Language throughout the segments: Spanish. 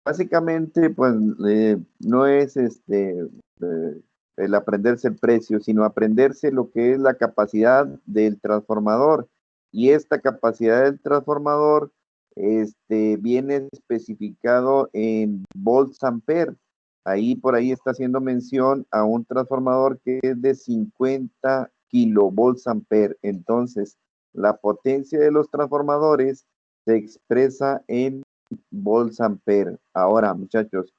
básicamente, pues, no es el aprenderse el precio, sino aprenderse lo que es la capacidad del transformador. Y esta capacidad del transformador, viene especificado en volts ampere. Ahí por ahí está haciendo mención a un transformador que es de 50 kilovolts ampere. Entonces, la potencia de los transformadores se expresa en volts ampere. Ahora, muchachos,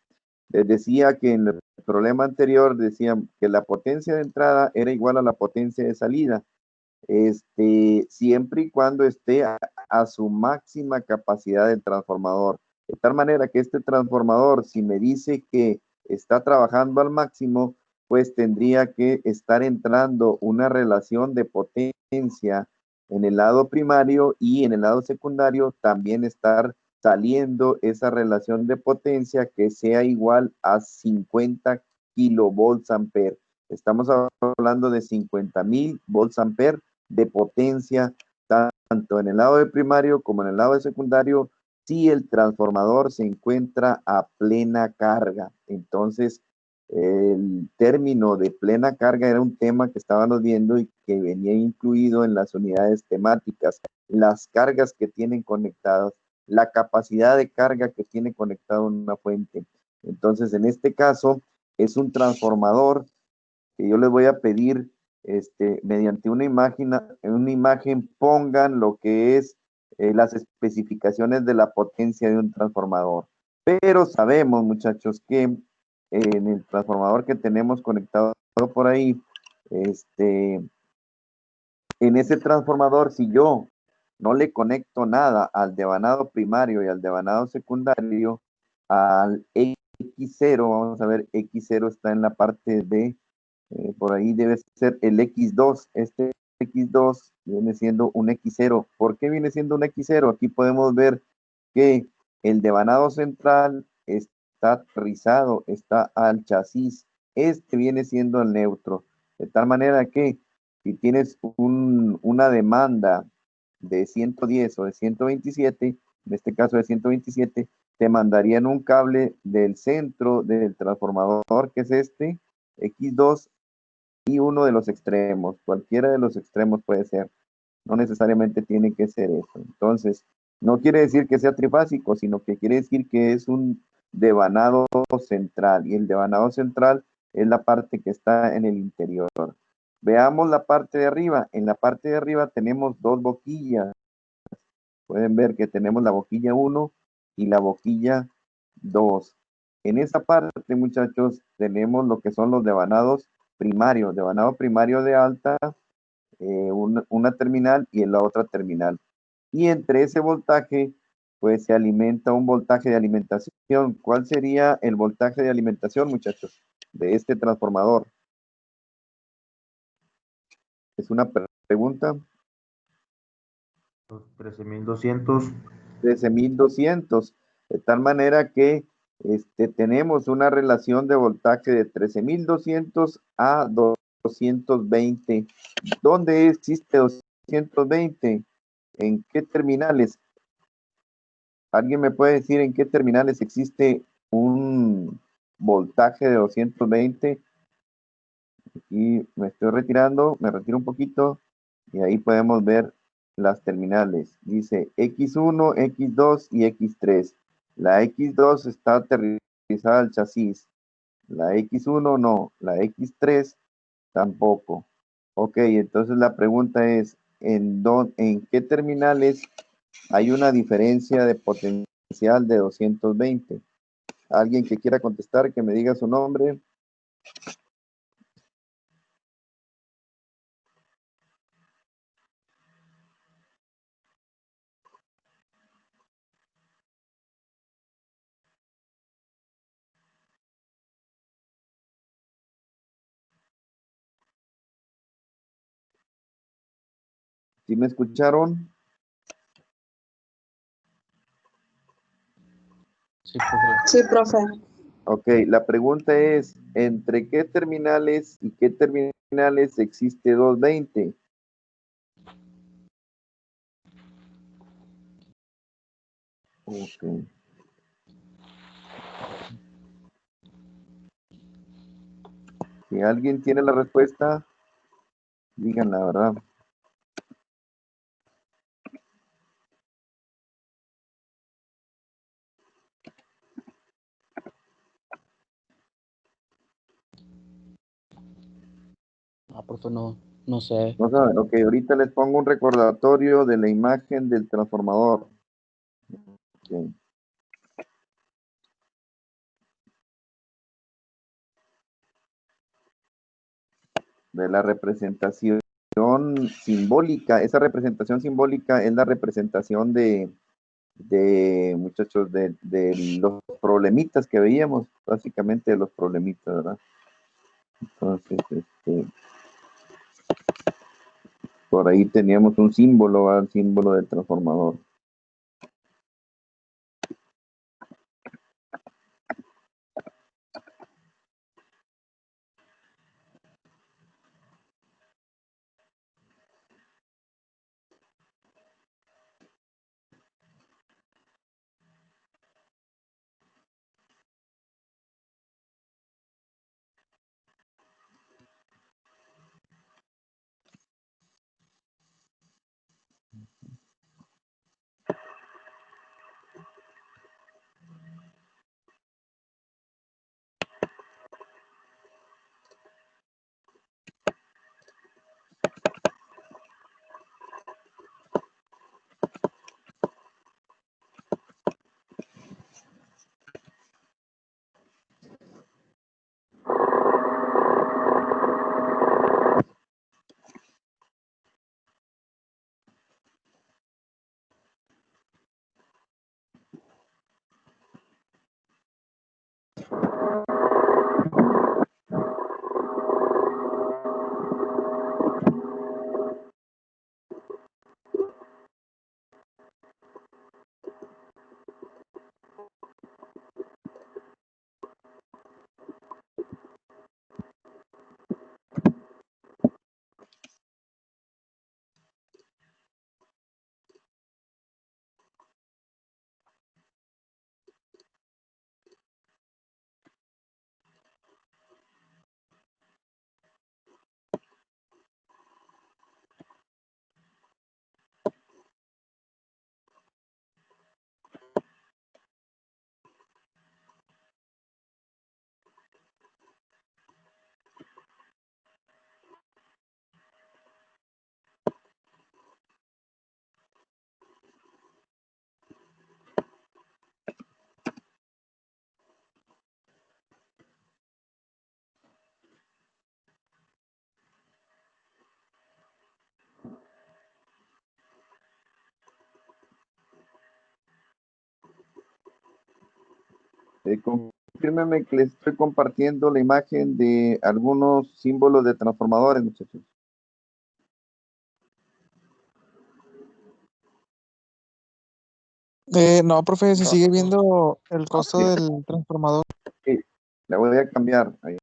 les decía que en el problema anterior decían que la potencia de entrada era igual a la potencia de salida, siempre y cuando esté a su máxima capacidad del transformador. De tal manera que este transformador, si me dice que está trabajando al máximo, pues tendría que estar entrando una relación de potencia en el lado primario y en el lado secundario también estar saliendo esa relación de potencia que sea igual a 50 kilovolts ampere. Estamos hablando de 50,000 volts ampere de potencia, tanto en el lado de primario como en el lado de secundario, si el transformador se encuentra a plena carga. Entonces, el término de plena carga era un tema que estábamos viendo y que venía incluido en las unidades temáticas, las cargas que tienen conectadas, la capacidad de carga que tiene conectado una fuente. Entonces, en este caso, es un transformador que yo les voy a pedir, mediante una imagen pongan lo que es las especificaciones de la potencia de un transformador. Pero sabemos, muchachos, que en el transformador que tenemos conectado por ahí, en ese transformador, si yo no le conecto nada al devanado primario y al devanado secundario, al X0, vamos a ver, X0 está en la parte de, por ahí debe ser el X2, este X2 viene siendo un X0. ¿Por qué viene siendo un X0? Aquí podemos ver que el devanado central está aterrizado, está al chasis, este viene siendo el neutro, de tal manera que si tienes una demanda de 110 o de 127, en este caso de 127, te mandarían un cable del centro del transformador, que es este, X2, y uno de los extremos. Cualquiera de los extremos puede ser. No necesariamente tiene que ser eso. Entonces, no quiere decir que sea trifásico, sino que quiere decir que es un devanado central. Y el devanado central es la parte que está en el interior. Veamos la parte de arriba. En la parte de arriba tenemos dos boquillas. Pueden ver que tenemos la boquilla 1 y la boquilla 2. En esa parte, muchachos, tenemos lo que son los devanados primarios. Devanado primario de alta, una terminal y en la otra terminal. Y entre ese voltaje, pues se alimenta un voltaje de alimentación. ¿Cuál sería el voltaje de alimentación, muchachos, de este transformador? Es una pregunta. 13,200. 13,200. De tal manera que tenemos una relación de voltaje de 13,200 a 220. ¿Dónde existe 220? ¿En qué terminales? ¿Alguien me puede decir en qué terminales existe un voltaje de 220? Y me estoy retirando, me retiro un poquito y ahí podemos ver las terminales. Dice X1, X2 y X3. La X2 está aterrizada al chasis. La X1 no, la X3 tampoco. Ok, entonces la pregunta es, ¿en qué terminales hay una diferencia de potencial de 220? ¿Alguien que quiera contestar, que me diga su nombre? ¿Sí me escucharon? Sí, profe. Sí, profe. Ok, la pregunta es, ¿entre qué terminales y qué terminales existe 220? Ok. Si alguien tiene la respuesta, digan la verdad. Ah, profe, no sé. No saben, ok, ahorita les pongo un recordatorio de la imagen del transformador. Ok. De la representación simbólica. Esa representación simbólica es la representación de muchachos, de los problemitas que veíamos, básicamente de los problemitas, ¿verdad? Entonces, por ahí teníamos un símbolo, ¿verdad? El símbolo del transformador. Confírmeme que les estoy compartiendo la imagen de algunos símbolos de transformadores, muchachos. No, profe, se sigue viendo el costo Ok, del transformador. ok, la voy a cambiar. Ahí.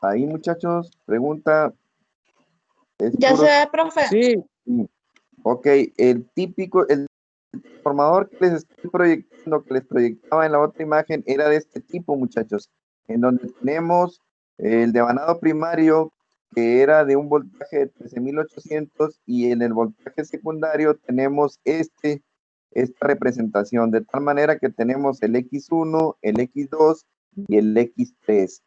Ahí, muchachos, pregunta, es Ya puro. se ve, profe. Sí, Sí. Ok, el típico, el transformador que les estoy proyectando, que les proyectaba en la otra imagen, era de este tipo, muchachos, en donde tenemos el devanado primario, que era de un voltaje de 13.800, y en el voltaje secundario tenemos esta representación, de tal manera que tenemos el X1, el X2 y el X3.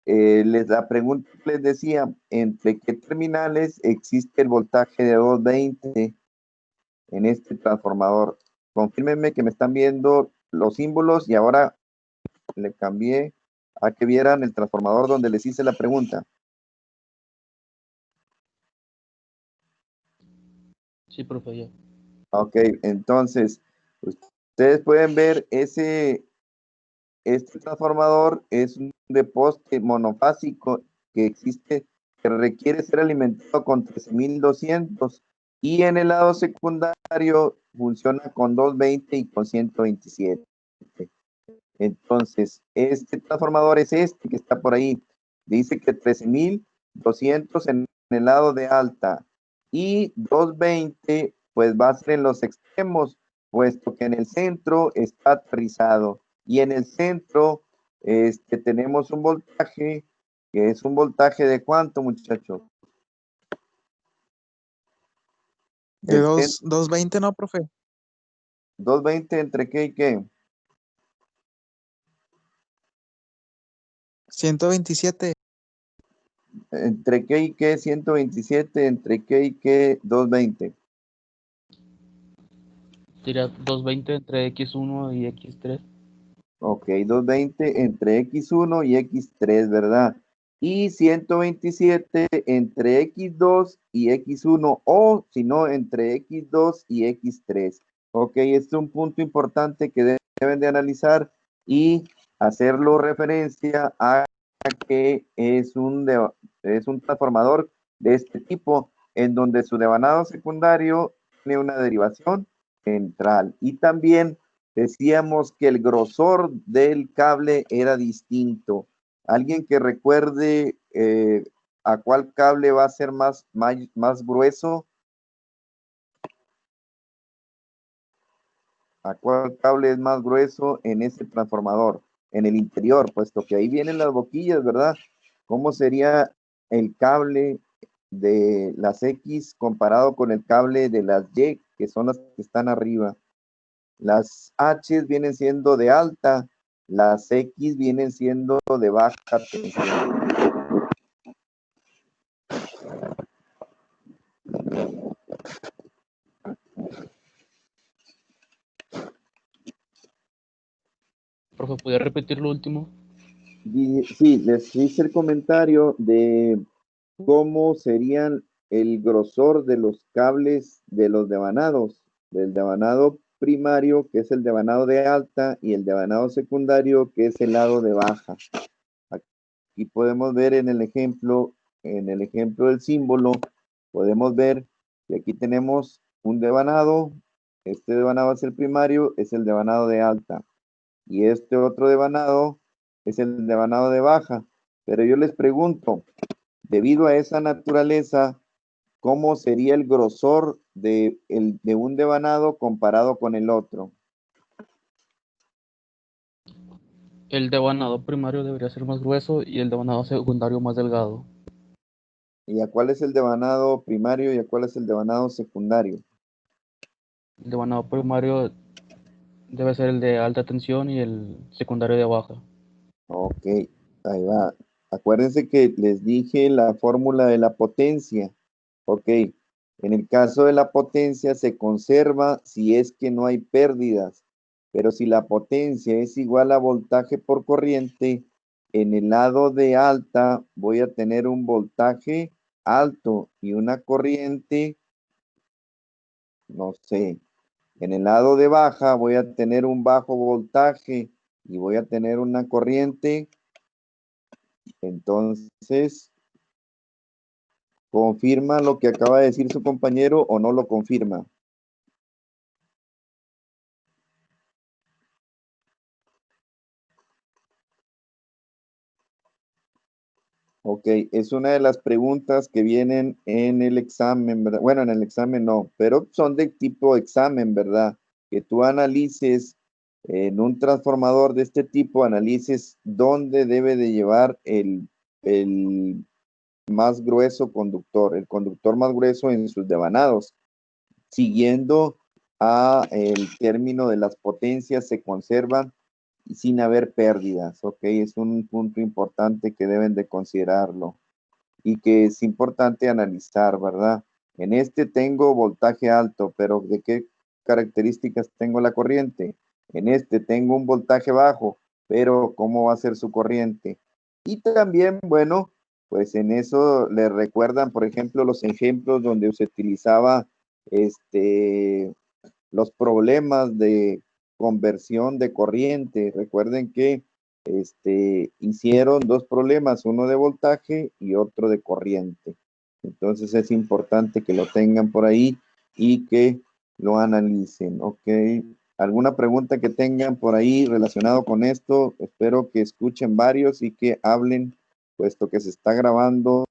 La pregunta que les decía, ¿entre qué terminales existe el voltaje de 220 en este transformador? Confírmenme que me están viendo los símbolos y ahora le cambié a que vieran el transformador donde les hice la pregunta. Sí, profe, ya. Ok, entonces, ustedes pueden ver este transformador es un de poste monofásico que existe, que requiere ser alimentado con 13,200 y en el lado secundario funciona con 220 y con 127. Entonces, este transformador es este que está por ahí. Dice que 13,200 en el lado de alta y 220 pues va a ser en los extremos, puesto que en el centro está aterrizado. Y en el centro tenemos un voltaje, que es un voltaje de ¿cuánto, muchachos? De El centro, 220, ¿no, profe? 220 entre qué y qué. 127. Entre qué y qué 127, entre qué y qué 220. Sería 220 entre X1 y X3. Ok, 220 entre X1 y X3, ¿verdad? Y 127 entre X2 y X1, o si no, entre X2 y X3. Ok, este es un punto importante que deben de analizar y hacerlo referencia a que es un transformador de este tipo, en donde su devanado secundario tiene una derivación central. Y también decíamos que el grosor del cable era distinto. Alguien que recuerde a cuál cable va a ser más grueso, a cuál cable es más grueso en este transformador, en el interior, puesto que ahí vienen las boquillas, ¿verdad? ¿Cómo sería el cable de las X comparado con el cable de las Y, que son las que están arriba? Las H vienen siendo de alta, las X vienen siendo de baja tensión. Profe, ¿podría repetir lo último? Y sí, les hice el comentario de cómo serían el grosor de los cables de los devanados, del devanado primario, que es el devanado de alta, y el devanado secundario, que es el lado de baja. Aquí podemos ver en el ejemplo del símbolo, podemos ver que aquí tenemos un devanado, este devanado es el primario, es el devanado de alta, y este otro devanado es el devanado de baja. Pero yo les pregunto, debido a esa naturaleza, ¿cómo sería el grosor de un devanado comparado con el otro? El devanado primario debería ser más grueso y el devanado secundario más delgado. ¿Y a cuál es el devanado primario y a cuál es el devanado secundario? El devanado primario debe ser el de alta tensión y el secundario de baja. Ok, ahí va. Acuérdense que les dije la fórmula de la potencia. Ok, en el caso de la potencia se conserva si es que no hay pérdidas, pero si la potencia es igual a voltaje por corriente, en el lado de alta voy a tener un voltaje alto y una corriente, no sé, en el lado de baja voy a tener un bajo voltaje y voy a tener una corriente. Entonces, ¿confirma lo que acaba de decir su compañero o no lo confirma? Ok, es una de las preguntas que vienen en el examen, ¿verdad? Bueno, en el examen no, pero son de tipo examen, ¿verdad? Que tú analices en un transformador de este tipo, analices dónde debe de llevar el más grueso conductor, el conductor más grueso en sus devanados, siguiendo a el término de las potencias se conservan sin haber pérdidas, ¿ok? Es un punto importante que deben de considerarlo y que es importante analizar, ¿verdad? En este tengo voltaje alto, pero ¿de qué características tengo la corriente? En este tengo un voltaje bajo, pero ¿cómo va a ser su corriente? Y también, bueno, pues en eso le recuerdan, por ejemplo, los ejemplos donde se utilizaba los problemas de conversión de corriente. Recuerden que hicieron dos problemas, uno de voltaje y otro de corriente. Entonces es importante que lo tengan por ahí y que lo analicen, ¿ok? ¿Alguna pregunta que tengan por ahí relacionado con esto? Espero que escuchen varios y que hablen, puesto que se está grabando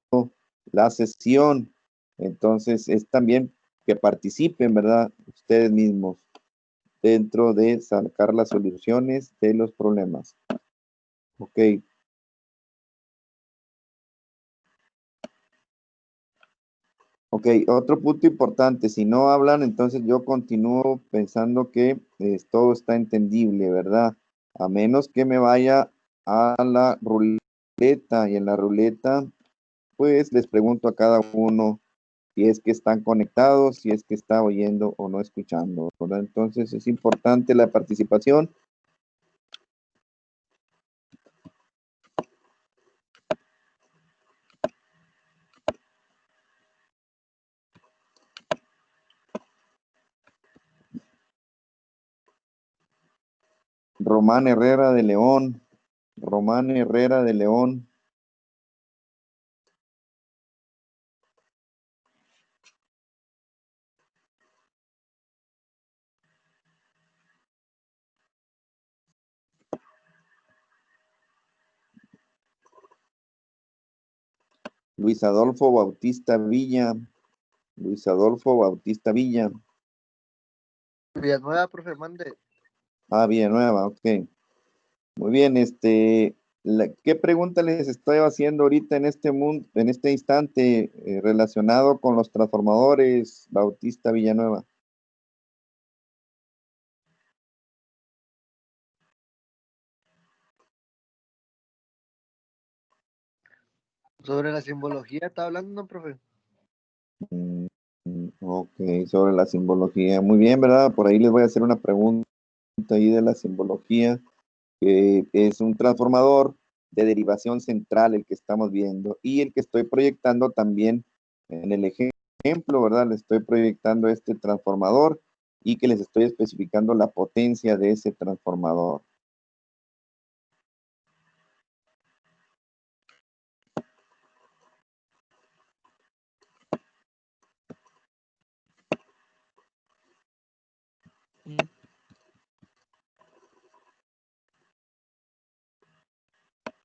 la sesión. Entonces es también que participen, ¿verdad? Ustedes mismos dentro de sacar las soluciones de los problemas. Ok. Ok, otro punto importante, si no hablan, entonces yo continúo pensando que todo está entendible, ¿verdad? A menos que me vaya a la ruleta y en la ruleta, pues les pregunto a cada uno si es que están conectados, si es que está oyendo o no escuchando, ¿verdad? Entonces es importante la participación. Román Herrera de León, Román Herrera de León. Luis Adolfo Bautista Villa, Luis Adolfo Bautista Villa. Villanueva, profe, mande. Ah, Villanueva, ok. Muy bien, ¿qué pregunta les estoy haciendo ahorita en este instante relacionado con los transformadores Bautista Villanueva? Sobre la simbología está hablando, ¿no, profe? Ok, sobre la simbología. Muy bien, ¿verdad? Por ahí les voy a hacer una pregunta ahí de la simbología, que es un transformador de derivación central el que estamos viendo y el que estoy proyectando también en el ejemplo, ¿verdad? Le estoy proyectando este transformador y que les estoy especificando la potencia de ese transformador.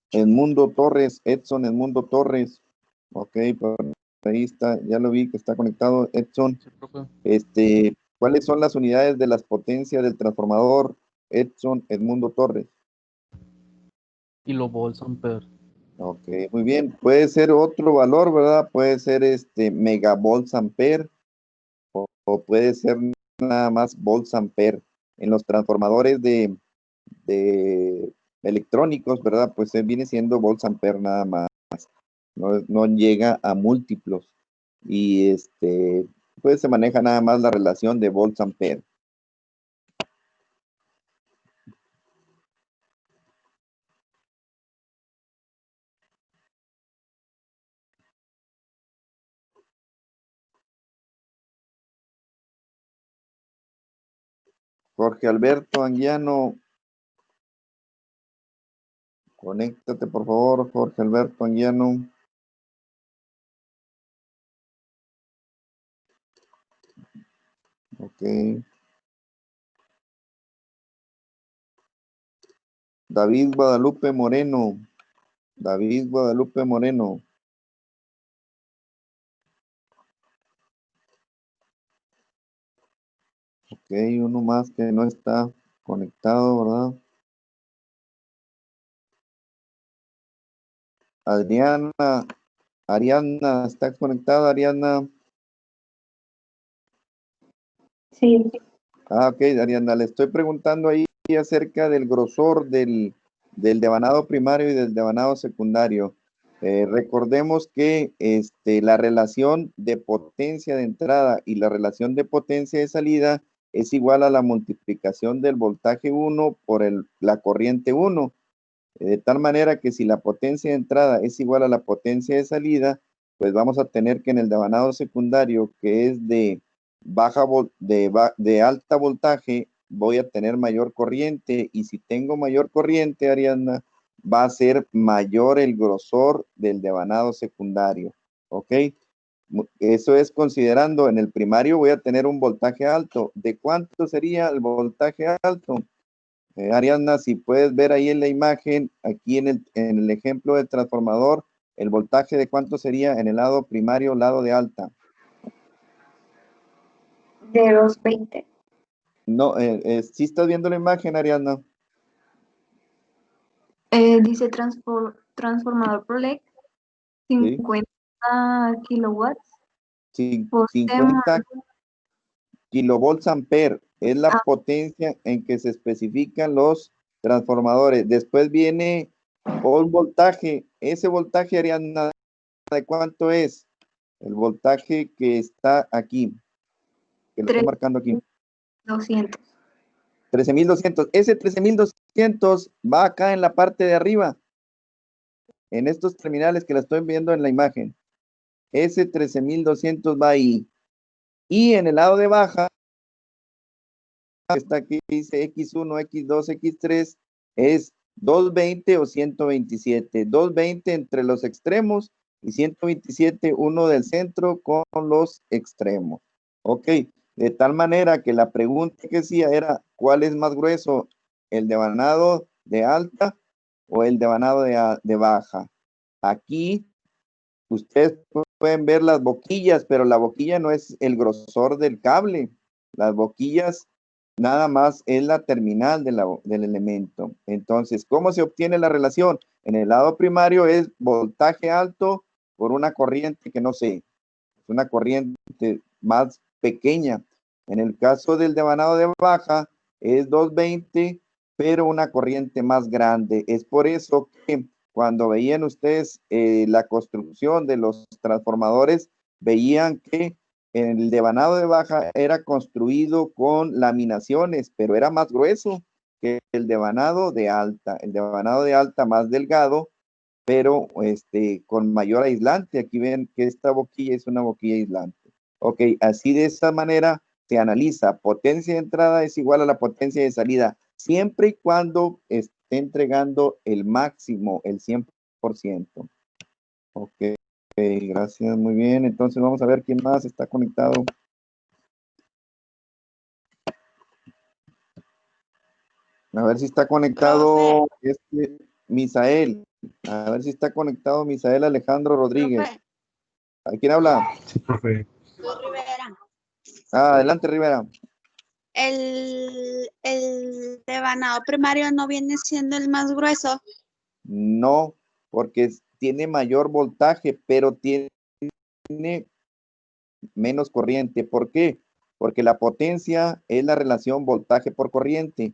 Edmundo Torres, Edson Edmundo Torres. Ok, por ahí está, ya lo vi que está conectado Edson. Sí, profe. ¿Cuáles son las unidades de las potencias del transformador Edson Edmundo Torres? Kilovolts ampere. Ok, muy bien. Puede ser otro valor, ¿verdad? Puede ser megavolts ampere o puede ser nada más volts ampere. En los transformadores de electrónicos, ¿verdad? Pues viene siendo volts ampere nada más. No llega a múltiplos. Y pues se maneja nada más la relación de volts ampere. Jorge Alberto Anguiano, conéctate por favor, Jorge Alberto Anguiano. Ok. David Guadalupe Moreno. David Guadalupe Moreno. Ok, uno más que no está conectado, ¿verdad? Adriana, Ariana, ¿estás conectada, Ariana? Sí. Ah, ok, Ariana, le estoy preguntando ahí acerca del grosor del devanado primario y del devanado secundario. Recordemos que la relación de potencia de entrada y la relación de potencia de salida es igual a la multiplicación del voltaje 1 por la corriente 1. De tal manera que si la potencia de entrada es igual a la potencia de salida, pues vamos a tener que en el devanado secundario, que es de de alta voltaje, voy a tener mayor corriente, y si tengo mayor corriente, Ariadna, va a ser mayor el grosor del devanado secundario, ¿ok? Eso es considerando en el primario voy a tener un voltaje alto. ¿De cuánto sería el voltaje alto? Ariadna, si puedes ver ahí en la imagen, aquí en el ejemplo del transformador, el voltaje de cuánto sería en el lado primario, lado de alta. De 220. No, ¿sí estás viendo la imagen, Ariadna? Dice transformador ProLEC, Sí. 50 kilowatts. 50 kilovolts ampere es la Ah. potencia en que se especifican los transformadores. Después viene un voltaje. Ese voltaje, Ariadna, ¿de cuánto es? El voltaje que está aquí, que lo estoy marcando aquí. 200. 13,200. Ese 13,200 va acá en la parte de arriba, en estos terminales que la estoy viendo en la imagen. Ese 13,200 va ahí. Y en el lado de baja, que está aquí, dice X1, X2, X3, es 220 o 127. 220 entre los extremos y 127 uno del centro con los extremos. Ok, de tal manera que la pregunta que hacía era, ¿cuál es más grueso? ¿El devanado de alta o el devanado de baja? Aquí ustedes pueden ver las boquillas, pero la boquilla no es el grosor del cable. Las boquillas nada más es la terminal del elemento. Entonces, ¿cómo se obtiene la relación? En el lado primario es voltaje alto por una corriente que no sé, es una corriente más pequeña. En el caso del devanado de baja es 220, pero una corriente más grande. Es por eso que cuando veían ustedes la construcción de los transformadores, veían que el devanado de baja era construido con laminaciones, pero era más grueso que el devanado de alta. El devanado de alta más delgado, pero con mayor aislante. Aquí ven que esta boquilla es una boquilla aislante. Ok, así de esta manera se analiza. Potencia de entrada es igual a la potencia de salida, siempre y cuando esté entregando el máximo, el 100%. Ok, gracias, muy bien. Entonces vamos a ver quién más está conectado. A ver si está conectado Misael. A ver si está conectado Misael Alejandro Rodríguez. ¿A quién habla? Sí, profe. Rivera. Adelante, Rivera. El devanado primario no viene siendo el más grueso. No, porque tiene mayor voltaje, pero tiene menos corriente. ¿Por qué? Porque la potencia es la relación voltaje por corriente.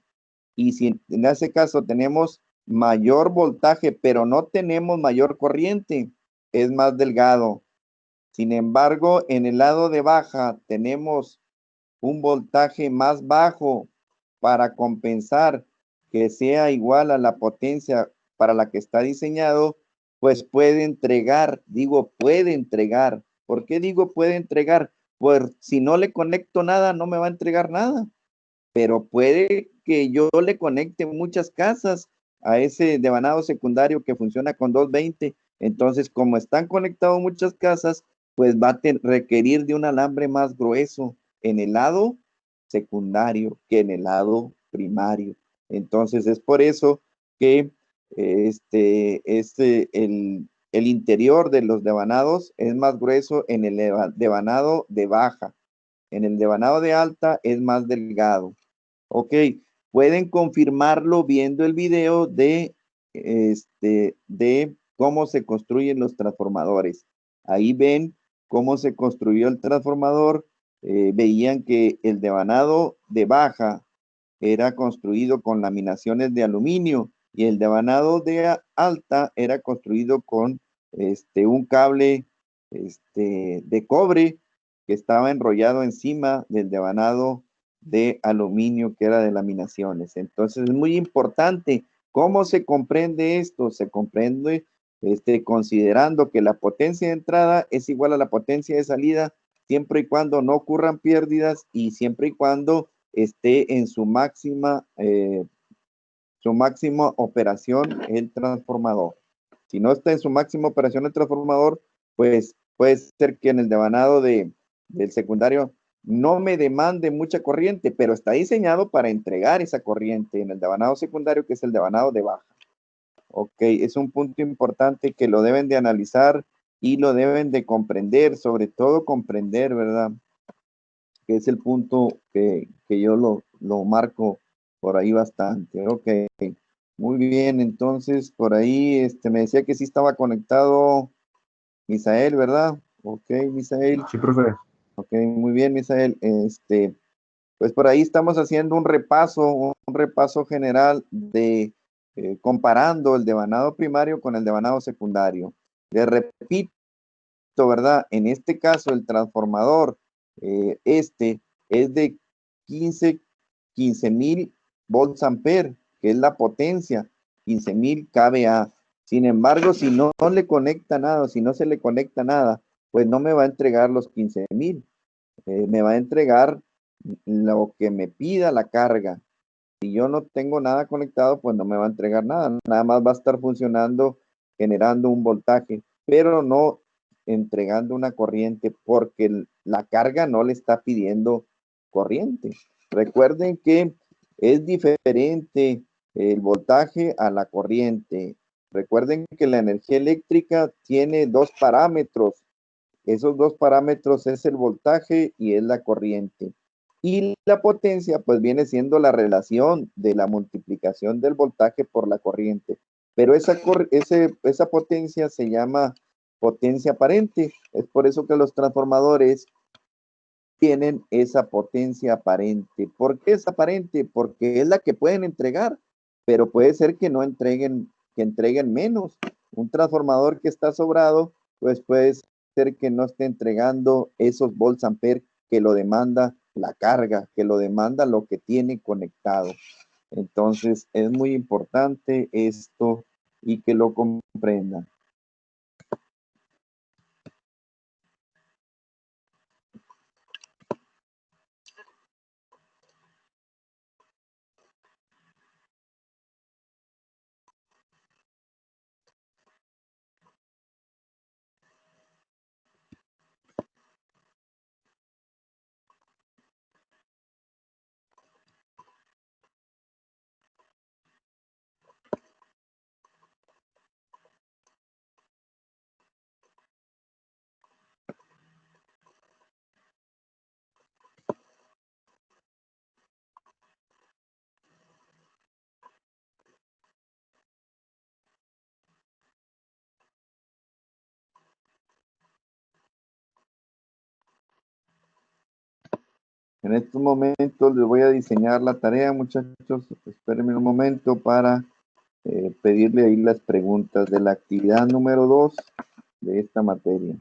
Y si en ese caso tenemos mayor voltaje, pero no tenemos mayor corriente, es más delgado. Sin embargo, en el lado de baja tenemos un voltaje más bajo para compensar que sea igual a la potencia para la que está diseñado, pues puede entregar, digo puede entregar. ¿Por qué digo puede entregar? Pues si no le conecto nada, no me va a entregar nada, pero puede que yo le conecte muchas casas a ese devanado secundario que funciona con 220. Entonces, como están conectados muchas casas, pues va a requerir de un alambre más grueso en el lado secundario que en el lado primario. Entonces, es por eso que el interior de los devanados es más grueso en el devanado de baja. En el devanado de alta es más delgado. Ok, pueden confirmarlo viendo el video de cómo se construyen los transformadores. Ahí ven cómo se construyó el transformador. Veían que el devanado de baja era construido con laminaciones de aluminio y el devanado de alta era construido con un cable de cobre que estaba enrollado encima del devanado de aluminio que era de laminaciones. Entonces es muy importante. ¿Cómo se comprende esto? Se comprende considerando que la potencia de entrada es igual a la potencia de salida siempre y cuando no ocurran pérdidas y siempre y cuando esté en su máxima operación el transformador. Si no está en su máxima operación el transformador, pues puede ser que en el devanado del secundario no me demande mucha corriente, pero está diseñado para entregar esa corriente en el devanado secundario, que es el devanado de baja. Ok, es un punto importante que lo deben de analizar y lo deben de comprender, sobre todo comprender, ¿verdad? Que es el punto que yo lo marco por ahí bastante. Ok, muy bien, entonces por ahí me decía que sí estaba conectado Misael, ¿verdad? Ok, Misael. Sí, profe. Ok, muy bien, Misael. Pues por ahí estamos haciendo un repaso general de comparando el devanado primario con el devanado secundario. Le repito, ¿verdad? En este caso, el transformador, es de 15,000 volts ampere, que es la potencia, 15,000 kVA. Sin embargo, si no le conecta nada, si no se le conecta nada, pues no me va a entregar los 15,000. Me va a entregar lo que me pida la carga. Si yo no tengo nada conectado, pues no me va a entregar nada. Nada más va a estar funcionando, generando un voltaje, pero no entregando una corriente porque la carga no le está pidiendo corriente. Recuerden que es diferente el voltaje a la corriente. Recuerden que la energía eléctrica tiene dos parámetros. Esos dos parámetros es el voltaje y es la corriente. Y la potencia, pues viene siendo la relación de la multiplicación del voltaje por la corriente. Pero esa potencia se llama potencia aparente. Es por eso que los transformadores tienen esa potencia aparente. ¿Por qué es aparente? Porque es la que pueden entregar, pero puede ser que no entreguen, que entreguen menos. Un transformador que está sobrado, pues puede ser que no esté entregando esos volts ampere que lo demanda la carga, que lo demanda lo que tiene conectado. Entonces, es muy importante esto y que lo comprendan. En estos momentos les voy a diseñar la tarea, muchachos. Espérenme un momento para pedirle ahí las preguntas de la actividad número 2 de esta materia.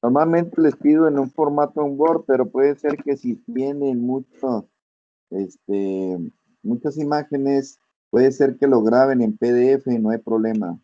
Normalmente les pido en un formato en Word, pero puede ser que si tienen muchas imágenes, puede ser que lo graben en PDF y no hay problema.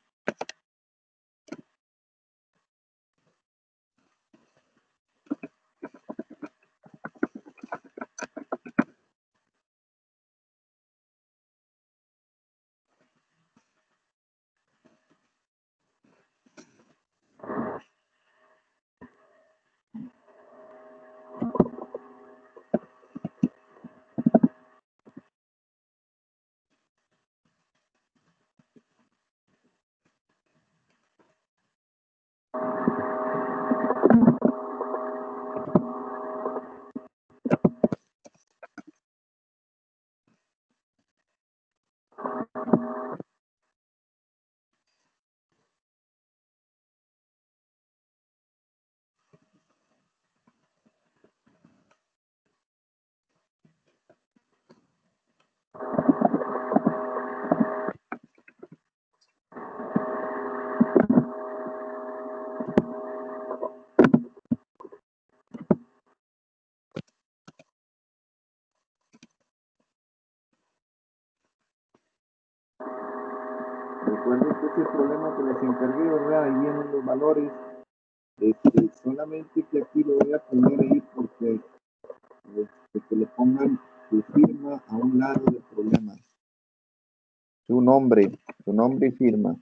recuerden que ese problema que les encargué, ¿verdad? Ahí vienen los valores. Solamente que aquí lo voy a poner ahí porque que le pongan su firma a un lado del problema. Su nombre y firma.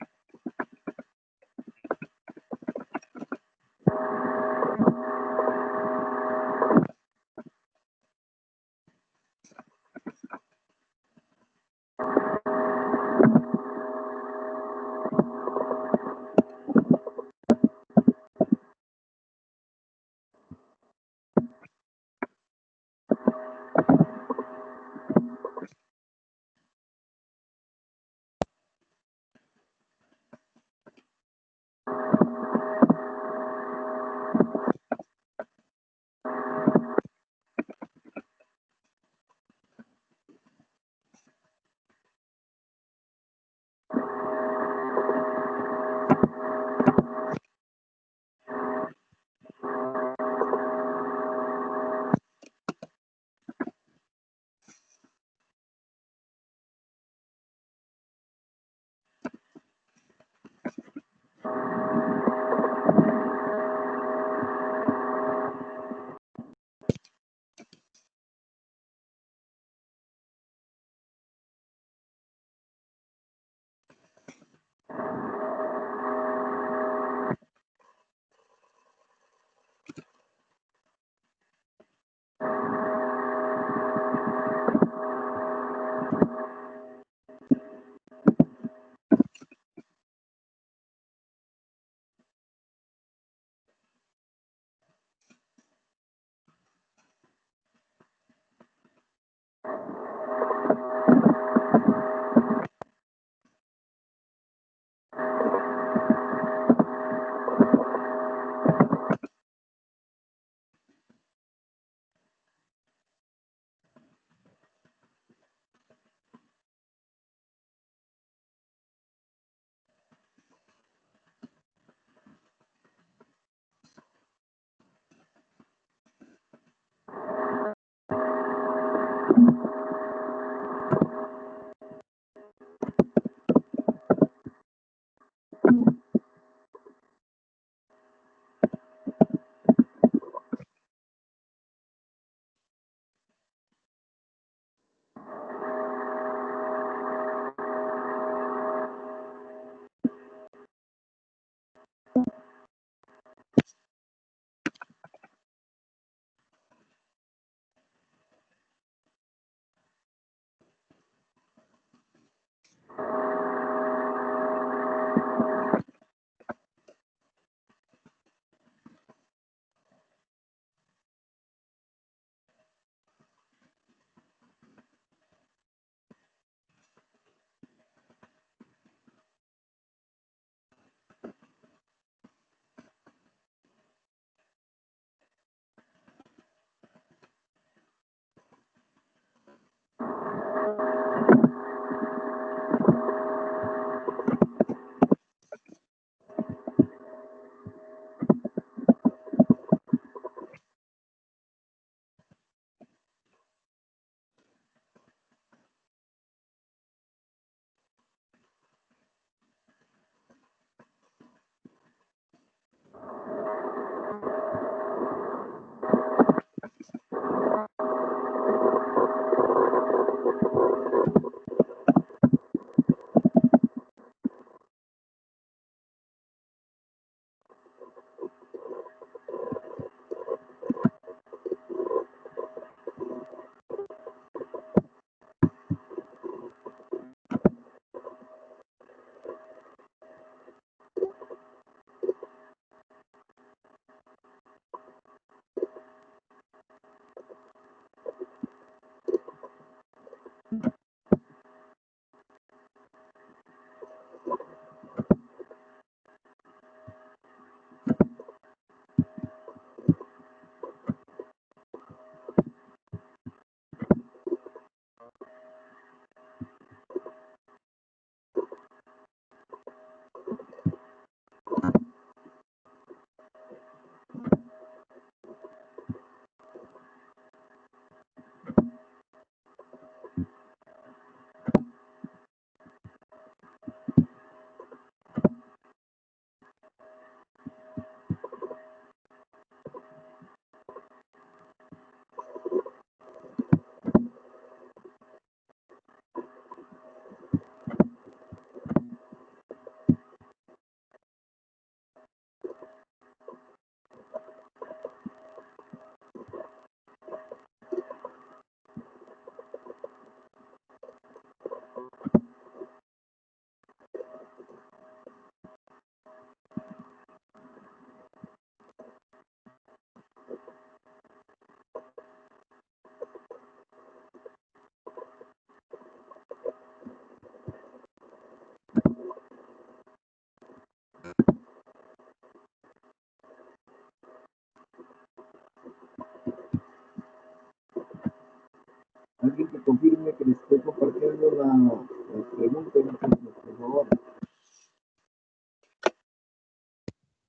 alguien que confirme que les estoy compartiendo la pregunta, muchachos, por favor.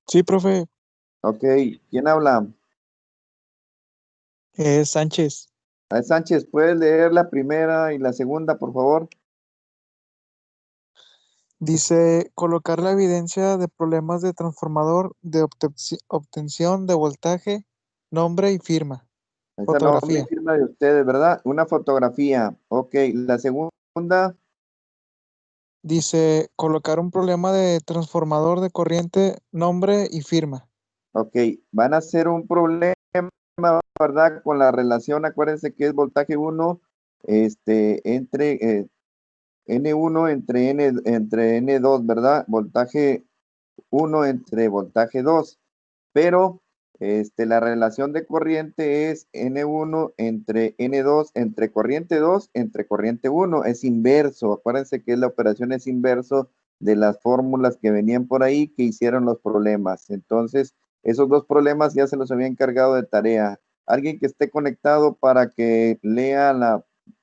Sí, profe. Ok, ¿quién habla? Es Sánchez. Sánchez, ¿puedes leer la primera y la segunda, por favor? Dice, colocar la evidencia de problemas de transformador de obtención de voltaje, nombre y firma. Esa nombre y Fotografía. firma de ustedes, ¿verdad? Una fotografía. Ok, la segunda, Dice, colocar un problema de transformador de corriente, nombre y firma. ok, van a ser un problema, ¿verdad? Con la relación, acuérdense que es voltaje 1, entre N1 entre N2, ¿verdad? Voltaje 1 entre voltaje 2, pero la relación de corriente es N1 entre N2 entre corriente 2 entre corriente 1, es inverso. Acuérdense que la operación es inverso de las fórmulas que venían por ahí que hicieron los problemas. Entonces, esos dos problemas ya se los había encargado de tarea. Alguien que esté conectado para que lea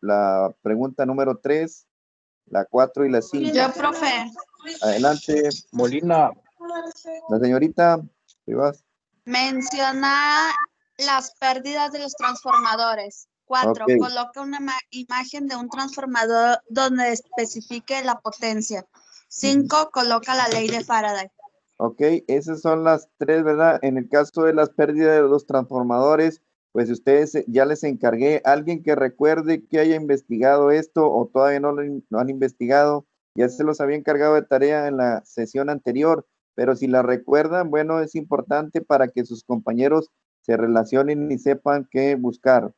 la pregunta número 3, la 4 y la 5. Yo, profe. Adelante, Molina. la señorita Rivas. Menciona las pérdidas de los transformadores. 4. Ok. Coloca una imagen de un transformador donde especifique la potencia. 5. Coloca la ley de Faraday. Ok, esas son las tres, ¿verdad? En el caso de las pérdidas de los transformadores, pues ustedes ya les encargué. Alguien que recuerde que haya investigado esto o todavía no han investigado, ya se los había encargado de tarea en la sesión anterior, pero si la recuerdan, bueno, es importante para que sus compañeros se relacionen y sepan qué buscar.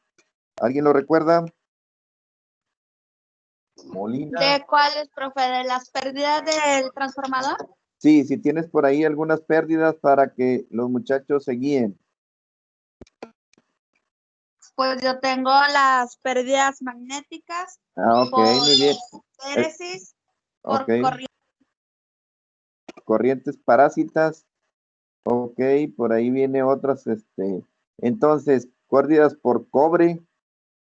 ¿Alguien lo recuerda? Molina. ¿De cuáles, profe? ¿De las pérdidas del transformador? Sí, si tienes por ahí algunas pérdidas para que los muchachos se guíen. Pues yo tengo las pérdidas magnéticas Ah, ok, por muy bien. estéresis, por Ok, corriente. corrientes parásitas. Ok, por ahí viene otras, entonces, pérdidas por cobre,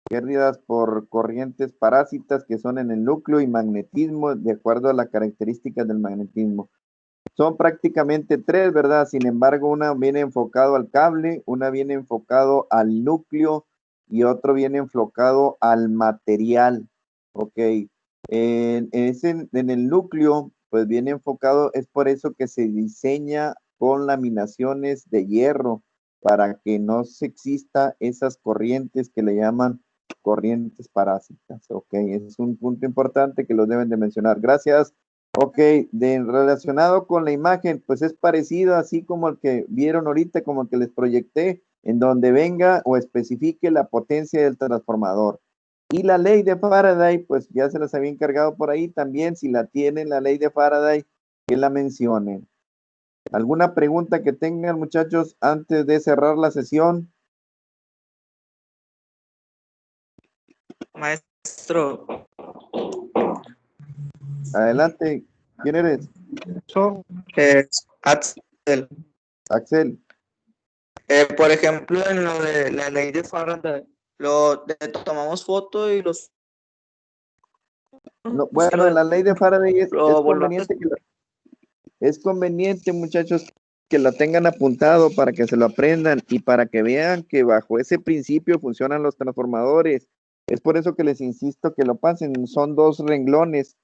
pérdidas por corrientes parásitas que son en el núcleo y magnetismo, de acuerdo a las características del magnetismo. Son prácticamente tres, ¿verdad? Sin embargo, una viene enfocado al cable, una viene enfocado al núcleo y otro viene enfocado al material. Ok. En el núcleo, pues viene enfocado, es por eso que se diseña con laminaciones de hierro para que no se exista esas corrientes que le llaman corrientes parásitas. Ok, es un punto importante que lo deben de mencionar. Gracias. Ok, relacionado con la imagen, pues es parecido así como el que vieron ahorita, como el que les proyecté, en donde venga o especifique la potencia del transformador. Y la ley de Faraday, pues ya se las había encargado por ahí también, si la tienen, la ley de Faraday, que la mencionen. ¿Alguna pregunta que tengan, muchachos, antes de cerrar la sesión? Maestro, Adelante, ¿quién eres? es Axel. Axel. Por ejemplo, en lo de la ley de Faraday, tomamos foto y No, bueno, en la ley de Faraday es lo volvemos. conveniente es conveniente, muchachos, que lo tengan apuntado para que se lo aprendan y para que vean que bajo ese principio funcionan los transformadores. Es por eso que les insisto que lo pasen. Son dos renglones.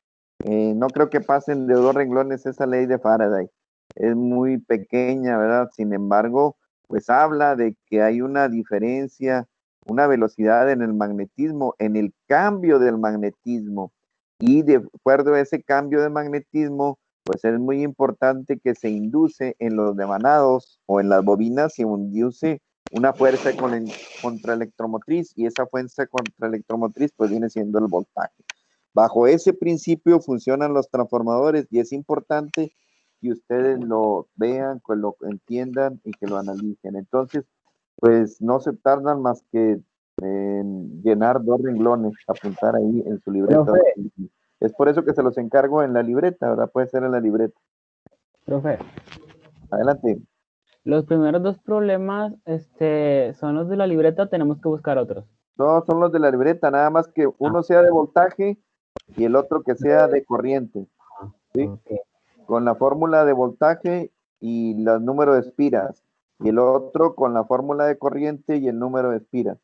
No creo que pasen de dos renglones esa ley de Faraday. Es muy pequeña, ¿verdad? Sin embargo, pues habla de que hay una diferencia, una velocidad en el magnetismo, en el cambio del magnetismo. Y de acuerdo a ese cambio de magnetismo, pues es muy importante que se induce en los devanados o en las bobinas, se induce una fuerza contraelectromotriz y esa fuerza contraelectromotriz pues viene siendo el voltaje. Bajo ese principio funcionan los transformadores y es importante que ustedes lo vean, que lo entiendan y que lo analicen. Entonces, pues no se tardan más que en llenar dos renglones, apuntar ahí en su libreta. Profe. Es por eso que se los encargo en la libreta, ¿verdad? Puede ser en la libreta. Profe, Adelante. los primeros dos problemas son los de la libreta, tenemos que buscar otros. Todos son los de la libreta, nada más que uno sea de voltaje y el otro que sea de corriente. ¿Sí? Ok. Con la fórmula de voltaje y los números de espiras. Y el otro con la fórmula de corriente y el número de espiras.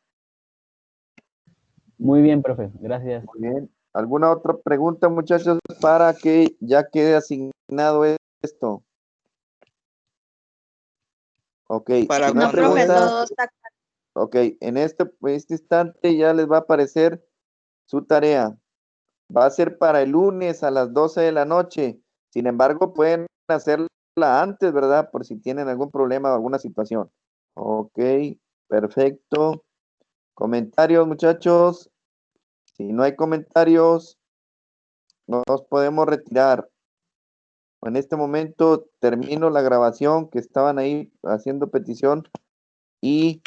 Muy bien, profe. Gracias. Muy bien. ¿Alguna otra pregunta, muchachos, para que ya quede asignado esto? Ok. Para una No, profe, pregunta. todo está Ok, en este instante ya les va a aparecer su tarea. Va a ser para el lunes a las 12 de la noche. Sin embargo, pueden hacerla antes, ¿verdad? Por si tienen algún problema o alguna situación. Ok, perfecto. Comentarios, muchachos. Si no hay comentarios, nos podemos retirar. En este momento termino la grabación que estaban ahí haciendo petición y